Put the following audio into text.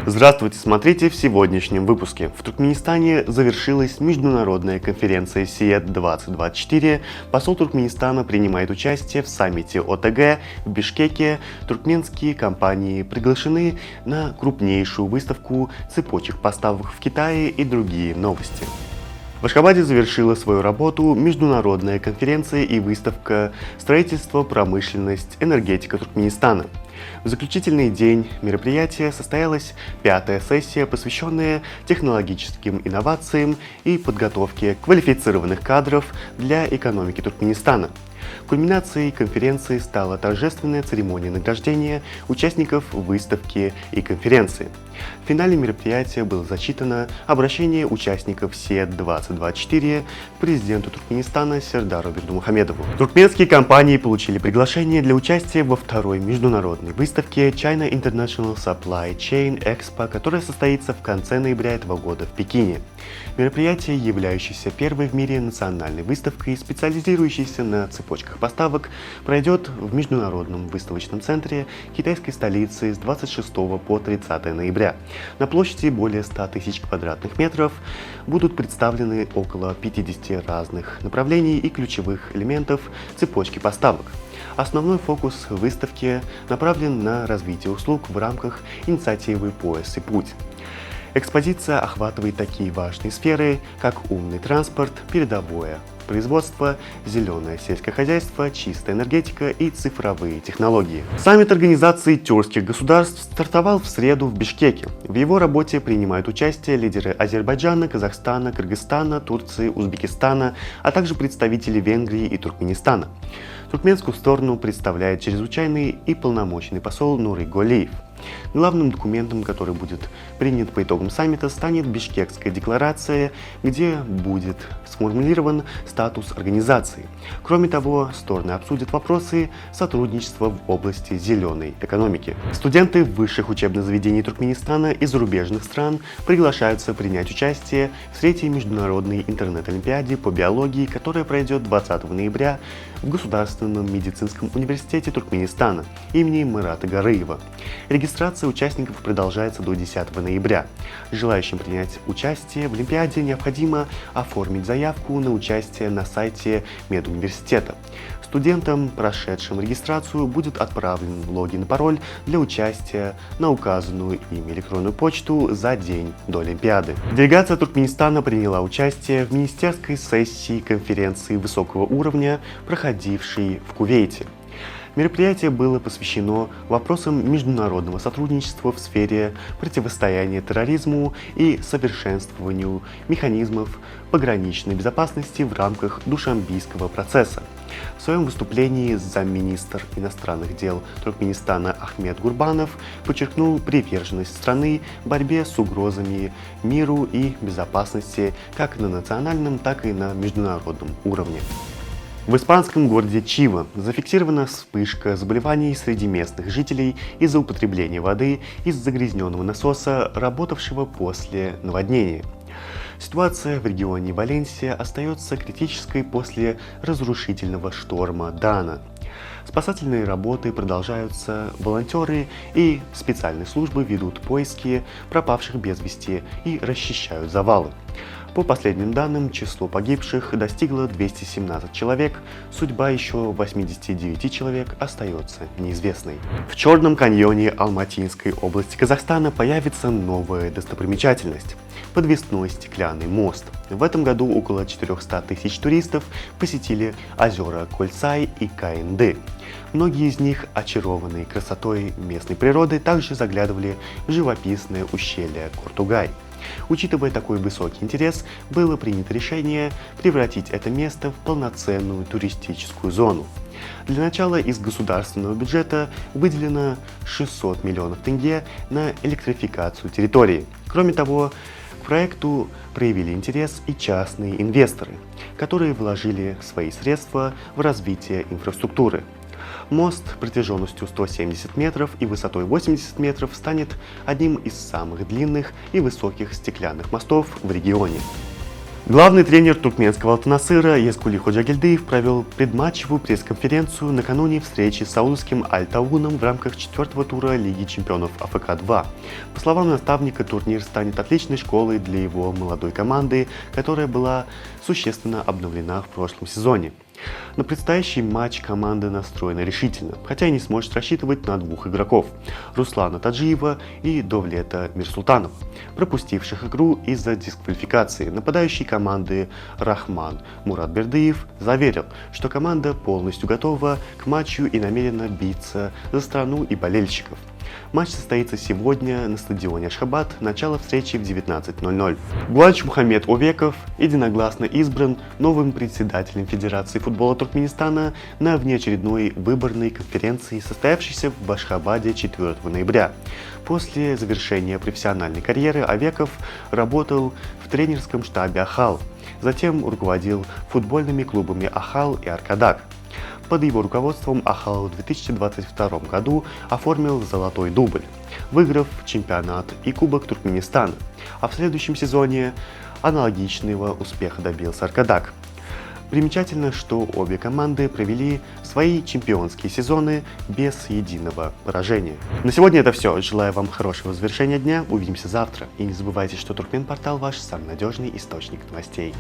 Здравствуйте, смотрите в сегодняшнем выпуске. В Туркменистане завершилась международная конференция СИЭТ-2024. Посол Туркменистана принимает участие в саммите ОТГ в Бишкеке. Туркменские компании приглашены на крупнейшую выставку цепочек поставок в Китае и другие новости. В Ашхабаде завершила свою работу международная конференция и выставка «Строительство, промышленность, энергетика Туркменистана». В заключительный день мероприятия состоялась пятая сессия, посвященная технологическим инновациям и подготовке квалифицированных кадров для экономики Туркменистана. Кульминацией конференции стала торжественная церемония награждения участников выставки и конференции. В финале мероприятия было зачитано обращение участников СИЭТ-2024 к президенту Туркменистана Сердару Бердымухамедову. Туркменские компании получили приглашение для участия во второй международной выставке China International Supply Chain Expo, которая состоится в конце ноября этого года в Пекине. Мероприятие, являющееся первой в мире национальной выставкой, специализирующейся на цепочках поставок, пройдет в Международном выставочном центре китайской столицы с 26 по 30 ноября. На площади более 100 тысяч квадратных метров будут представлены около 50 разных направлений и ключевых элементов цепочки поставок. Основной фокус выставки направлен на развитие услуг в рамках инициативы «Пояс и путь». Экспозиция охватывает такие важные сферы, как умный транспорт, передовое производство, зеленое сельское хозяйство, чистая энергетика и цифровые технологии. Саммит Организации тюркских государств стартовал в среду в Бишкеке. В его работе принимают участие лидеры Азербайджана, Казахстана, Кыргызстана, Турции, Узбекистана, а также представители Венгрии и Туркменистана. Туркменскую сторону представляет чрезвычайный и полномочный посол Нурый Голиев. Главным документом, который будет принят по итогам саммита, станет Бишкекская декларация, где будет сформулирован статус организации. Кроме того, стороны обсудят вопросы сотрудничества в области зеленой экономики. Студенты высших учебных заведений Туркменистана и зарубежных стран приглашаются принять участие в третьей международной интернет-олимпиаде по биологии, которая пройдет 20 ноября в Государственном медицинском университете Туркменистана имени Марата Гарыева. Регистрация участников продолжается до 10 ноября. Желающим принять участие в Олимпиаде необходимо оформить заявку на участие на сайте медуниверситета. Студентам, прошедшим регистрацию, будет отправлен логин и пароль для участия на указанную ими электронную почту за день до Олимпиады. Делегация Туркменистана приняла участие в министерской сессии конференции высокого уровня, проходившей в Кувейте. Мероприятие было посвящено вопросам международного сотрудничества в сфере противостояния терроризму и совершенствованию механизмов пограничной безопасности в рамках Душанбийского процесса. В своем выступлении замминистр иностранных дел Туркменистана Ахмед Гурбанов подчеркнул приверженность страны борьбе с угрозами миру и безопасности как на национальном, так и на международном уровне. В испанском городе Чива зафиксирована вспышка заболеваний среди местных жителей из-за употребления воды из загрязненного насоса, работавшего после наводнения. Ситуация в регионе Валенсия остается критической после разрушительного шторма Дана. Спасательные работы продолжаются, волонтеры и специальные службы ведут поиски пропавших без вести и расчищают завалы. По последним данным, число погибших достигло 217 человек, судьба еще 89 человек остается неизвестной. В Черном каньоне Алматинской области Казахстана появится новая достопримечательность – подвесной стеклянный мост. В этом году около 400 тысяч туристов посетили озера Кольцай и Каинды. Многие из них, очарованные красотой местной природы, также заглядывали в живописное ущелье Кортугай. Учитывая такой высокий интерес, было принято решение превратить это место в полноценную туристическую зону. Для начала из государственного бюджета выделено 600 миллионов тенге на электрификацию территории. Кроме того, к проекту проявили интерес и частные инвесторы, которые вложили свои средства в развитие инфраструктуры. Мост протяженностью 170 метров и высотой 80 метров станет одним из самых длинных и высоких стеклянных мостов в регионе. Главный тренер туркменского Алтынасыра Ескули Ходжагельдиев провел предматчевую пресс-конференцию накануне встречи с саудовским Аль-Тауном в рамках 4-го тура Лиги чемпионов АФК-2. По словам наставника, турнир станет отличной школой для его молодой команды, которая была существенно обновлена в прошлом сезоне. На предстоящий матч команда настроена решительно, хотя и не сможет рассчитывать на двух игроков – Руслана Таджиева и Довлета Мирсултанова, пропустивших игру из-за дисквалификации. Нападающий команды Рахман Муратбердыев заверил, что команда полностью готова к матчу и намерена биться за страну и болельщиков. Матч состоится сегодня на стадионе Ашхабад, начало встречи в 19:00. Гуанч Мухаммед Овеков единогласно избран новым председателем Федерации футбола Туркменистана на внеочередной выборной конференции, состоявшейся в Ашхабаде 4 ноября. После завершения профессиональной карьеры Овеков работал в тренерском штабе Ахал, затем руководил футбольными клубами Ахал и Аркадак. Под его руководством Ахал в 2022 году оформил золотой дубль, выиграв чемпионат и Кубок Туркменистана, а в следующем сезоне аналогичного успеха добился Аркадак. Примечательно, что обе команды провели свои чемпионские сезоны без единого поражения. На сегодня это все. Желаю вам хорошего завершения дня. Увидимся завтра. И не забывайте, что Туркменпортал ваш самый надежный источник новостей.